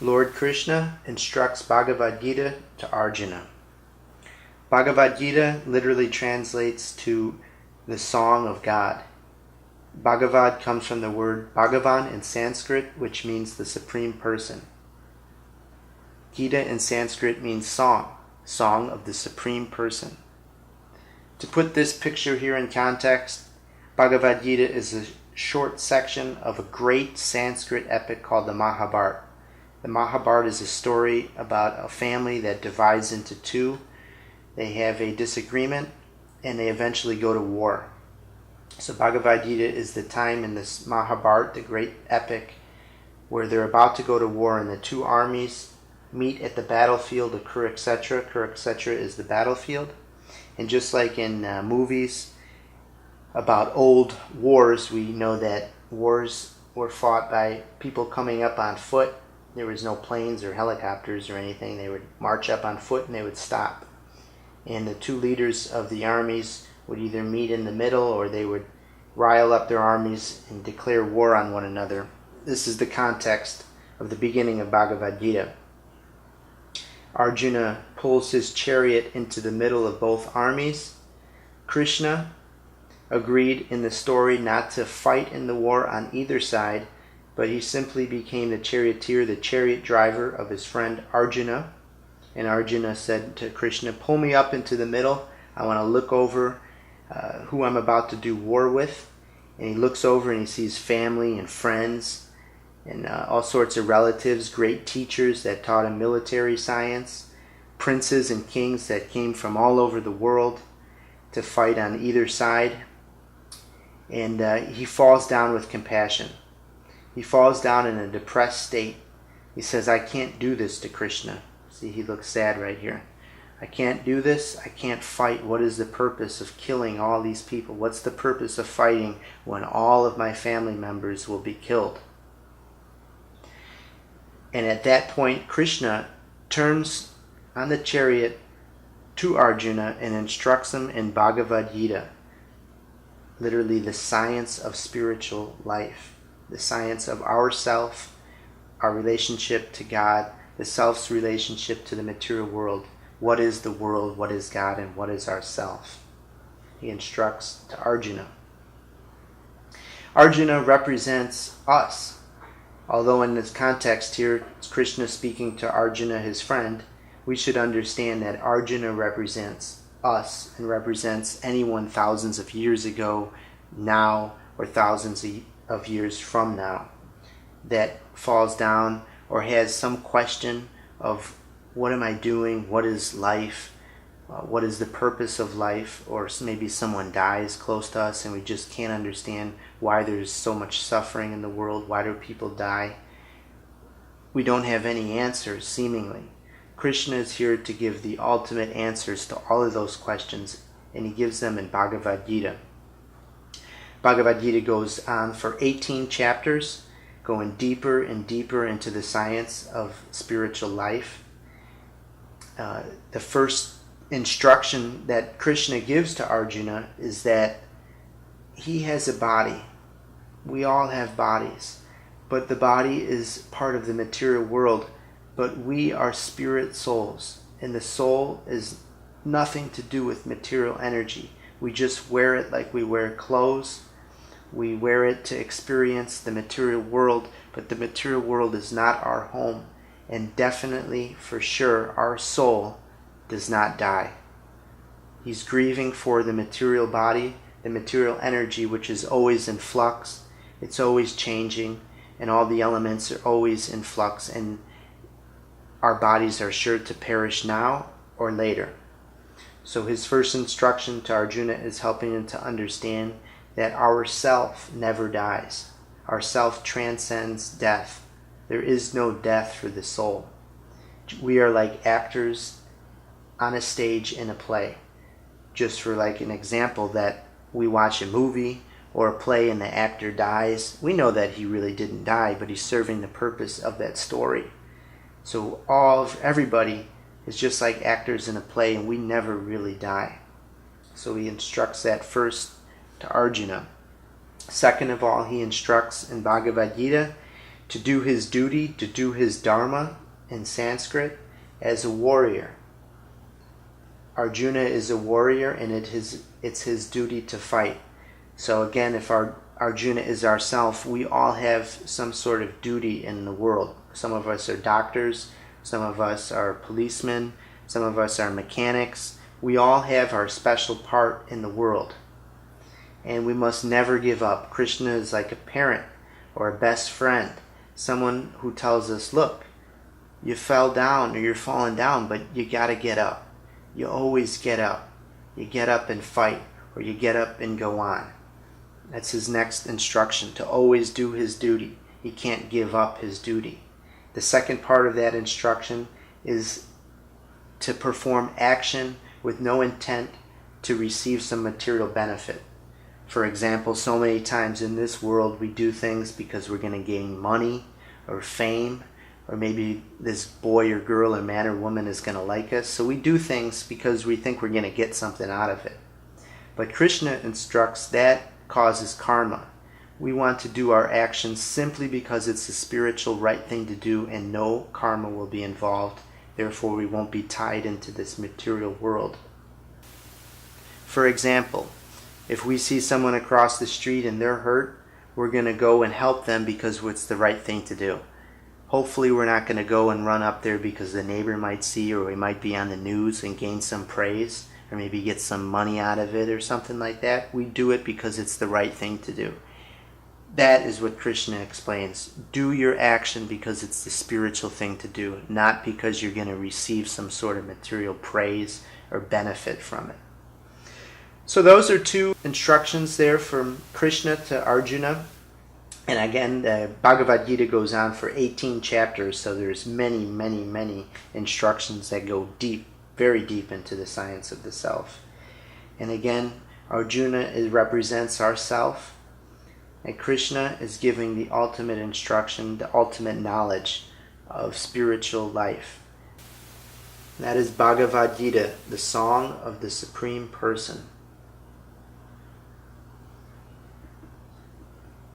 Lord Krishna instructs Bhagavad Gita to Arjuna. Bhagavad Gita literally translates to the song of God. Bhagavad comes from the word Bhagavan in Sanskrit, which means the supreme person. Gita in Sanskrit means song, song of the supreme person. To put this picture here in context, Bhagavad Gita is a short section of a great Sanskrit epic called the Mahabharata. The Mahabharata is a story about a family that divides into two. They have a disagreement and they eventually go to war. So Bhagavad Gita is the time in this Mahabharata, the great epic, where they're about to go to war and the two armies meet at the battlefield of Kurukshetra. Kurukshetra is the battlefield. And just like in movies about old wars, we know that wars were fought by people coming up on foot. There was no planes or helicopters or anything. They would march up on foot and they would stop. And the two leaders of the armies would either meet in the middle or they would rile up their armies and declare war on one another. This is the context of the beginning of Bhagavad Gita. Arjuna pulls his chariot into the middle of both armies. Krishna agreed in the story not to fight in the war on either side, but he simply became the charioteer, the chariot driver of his friend Arjuna. And Arjuna said to Krishna, pull me up into the middle. I want to look over who I'm about to do war with. And he looks over and he sees family and friends and all sorts of relatives, great teachers that taught him military science, princes and kings that came from all over the world to fight on either side. And he falls down with compassion. He falls down in a depressed state. He says, I can't do this to Krishna. See, he looks sad right here. I can't do this. I can't fight. What is the purpose of killing all these people? What's the purpose of fighting when all of my family members will be killed? And at that point, Krishna turns on the chariot to Arjuna and instructs him in Bhagavad Gita, literally the science of spiritual life. The science of ourself, our relationship to God, the self's relationship to the material world. What is the world, what is God, and what is ourself? He instructs to Arjuna. Arjuna represents us. Although in this context here, it's Krishna speaking to Arjuna, his friend, we should understand that Arjuna represents us and represents anyone thousands of years ago, now, or thousands of years from now that falls down or has some question of what am I doing, what is life, what is the purpose of life, or maybe someone dies close to us and we just can't understand why there's so much suffering in the world, why do people die. We don't have any answers seemingly. Krishna is here to give the ultimate answers to all of those questions, and he gives them in Bhagavad Gita. Bhagavad Gita goes on for 18 chapters, going deeper and deeper into the science of spiritual life. The first instruction that Krishna gives to Arjuna is that he has a body. We all have bodies, but the body is part of the material world, but we are spirit souls, and the soul is nothing to do with material energy. We just wear it like we wear clothes. We wear it to experience the material world, but the material world is not our home. And definitely, for sure, our soul does not die. He's grieving for the material body, the material energy, which is always in flux. It's always changing, and all the elements are always in flux, and our bodies are sure to perish now or later. So his first instruction to Arjuna is helping him to understand that our self never dies. Our self transcends death. There is no death for the soul. We are like actors on a stage in a play. Just for like an example, that we watch a movie or a play and the actor dies. We know that he really didn't die, but he's serving the purpose of that story. So everybody is just like actors in a play, and we never really die. So he instructs that first to Arjuna. Second of all, he instructs in Bhagavad Gita to do his duty, to do his dharma in Sanskrit, as a warrior. Arjuna is a warrior, and it's his duty to fight. So again, if Arjuna is ourself, we all have some sort of duty in the world. Some of us are doctors, some of us are policemen, some of us are mechanics. We all have our special part in the world. And we must never give up. Krishna is like a parent or a best friend, someone who tells us, look, you fell down or you're falling down, but you got to get up. You always get up. You get up and fight, or you get up and go on. That's his next instruction, to always do his duty. He can't give up his duty. The second part of that instruction is to perform action with no intent to receive some material benefit. For example, so many times in this world we do things because we're going to gain money or fame, or maybe this boy or girl or man or woman is going to like us. So we do things because we think we're going to get something out of it. But Krishna instructs that causes karma. We want to do our actions simply because it's the spiritual right thing to do, and no karma will be involved. Therefore, we won't be tied into this material world. For example, if we see someone across the street and they're hurt, we're going to go and help them because it's the right thing to do. Hopefully we're not going to go and run up there because the neighbor might see, or we might be on the news and gain some praise, or maybe get some money out of it or something like that. We do it because it's the right thing to do. That is what Krishna explains. Do your action because it's the spiritual thing to do, not because you're going to receive some sort of material praise or benefit from it. So those are two instructions there from Krishna to Arjuna. And again, the Bhagavad Gita goes on for 18 chapters, so there's many, many, many instructions that go deep, very deep into the science of the self. And again, Arjuna represents ourself, and Krishna is giving the ultimate instruction, the ultimate knowledge of spiritual life. And that is Bhagavad Gita, the song of the Supreme Person.